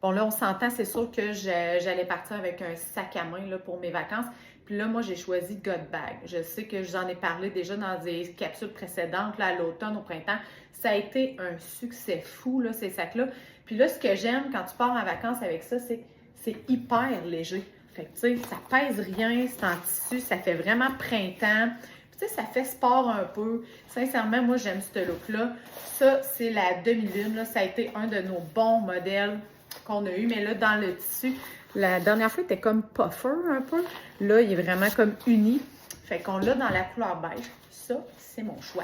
Bon, là, on s'entend, c'est sûr que j'allais partir avec un sac à main là, pour mes vacances. Puis là, moi, j'ai choisi God Bag. Je sais que j'en ai parlé déjà dans des capsules précédentes, là, à l'automne, au printemps. Ça a été un succès fou, là, ces sacs-là. Puis là, ce que j'aime quand tu pars en vacances avec ça, c'est hyper léger. Fait que, tu sais, ça pèse rien, c'est en tissu, ça fait vraiment printemps. Puis, tu sais, ça fait sport un peu. Sincèrement, moi, j'aime ce look-là. Ça, c'est la demi-lune, là. Ça a été un de nos bons modèles qu'on a eu, mais là, dans le tissu, la dernière fois, il était comme puffer un peu. Là, il est vraiment comme uni. Fait qu'on l'a dans la couleur beige. Ça, c'est mon choix.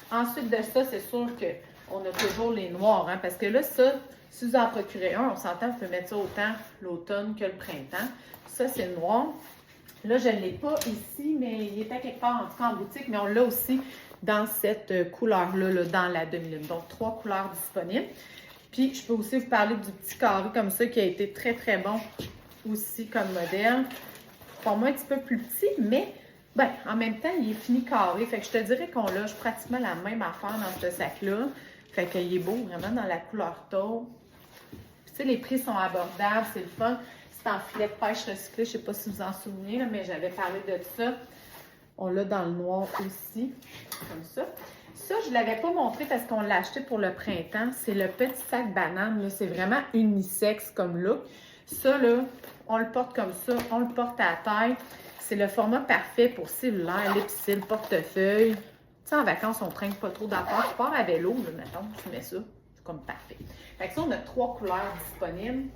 Ensuite de ça, c'est sûr qu'on a toujours les noirs, hein, parce que là, ça, si vous en procurez un, on s'entend, vous pouvez mettre ça autant l'automne que le printemps. Ça, c'est le noir. Là, je ne l'ai pas ici, mais il était quelque part, en tout cas en boutique, mais on l'a aussi dans cette couleur-là, là, dans la demi-lune. Donc, 3 couleurs disponibles. Puis, je peux aussi vous parler du petit carré comme ça qui a été très, très bon aussi comme modèle. Pour moi, un petit peu plus petit, mais ben, en même temps, il est fini carré. Fait que je te dirais qu'on loge pratiquement la même affaire dans ce sac-là. Fait qu'il est beau, vraiment, dans la couleur taupe. Puis, tu sais, les prix sont abordables, c'est le fun. C'est en filet de pêche recyclé, je ne sais pas si vous en souvenez, là, mais j'avais parlé de ça. On l'a dans le noir aussi, comme ça. Ça, je ne l'avais pas montré parce qu'on l'a acheté pour le printemps. C'est le petit sac banane. C'est vraiment unisexe comme look. Ça, là, on le porte comme ça. On le porte à la taille. C'est le format parfait pour cellulaire, l'épicile, portefeuille. Tu sais, en vacances, on ne traîne pas trop d'affaires. Tu pars à vélo, là, mettons, tu mets ça. C'est comme parfait. Fait que ça, on a 3 couleurs disponibles.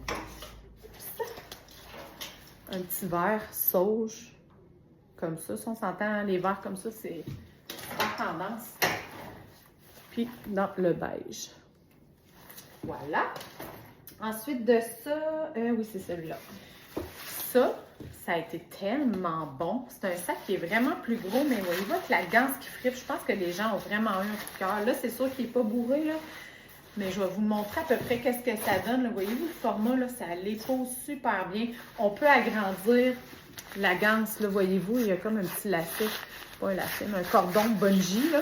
Un petit vert sauge. Comme ça. Si on s'entend, les verts comme ça, c'est en tendance. Puis dans le beige. Voilà. Ensuite de ça, oui, c'est celui-là. Ça a été tellement bon. C'est un sac qui est vraiment plus gros, mais voyez-vous avec la ganse qui fripe, je pense que les gens ont vraiment eu un coup de cœur. Là, c'est sûr qu'il n'est pas bourré, là. Mais je vais vous montrer à peu près qu'est-ce que ça donne. Voyez-vous le format, là, ça l'épaule super bien. On peut agrandir la ganse, là, voyez-vous, il y a comme un petit lacet, pas un lacet, mais un cordon bungee, là.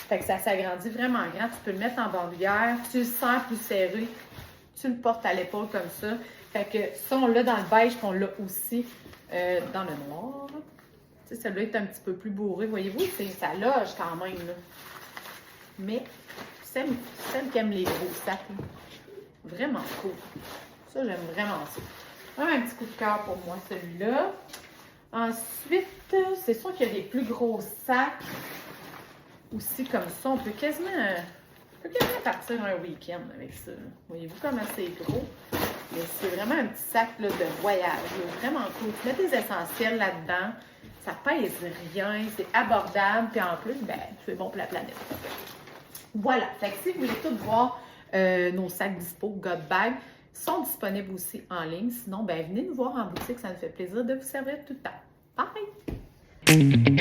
Fait que ça s'agrandit vraiment grand. Tu peux le mettre en bandoulière, tu le serres plus serré, tu le portes à l'épaule comme ça. Fait que ça, on l'a dans le beige, puis on l'a aussi dans le noir. Tu sais, celui-là est un petit peu plus bourré, voyez-vous, ça loge quand même, là. Mais celle qui aime les gros sacs, là. Vraiment cool. Ça, j'aime vraiment ça. Vraiment un petit coup de cœur pour moi, celui-là. Ensuite, c'est sûr qu'il y a des plus gros sacs aussi comme ça. On peut quasiment partir un week-end avec ça. Voyez-vous comment c'est gros? Mais c'est vraiment un petit sac là, de voyage. Là. Vraiment cool. Tu mets tes essentiels là-dedans. Ça pèse rien. C'est abordable. Puis en plus, ben, c'est bon pour la planète. Voilà. Fait que si vous voulez tout voir nos sacs dispo God Bag, sont disponibles aussi en ligne. Sinon, ben, venez nous voir en boutique. Ça nous fait plaisir de vous servir tout le temps. Bye!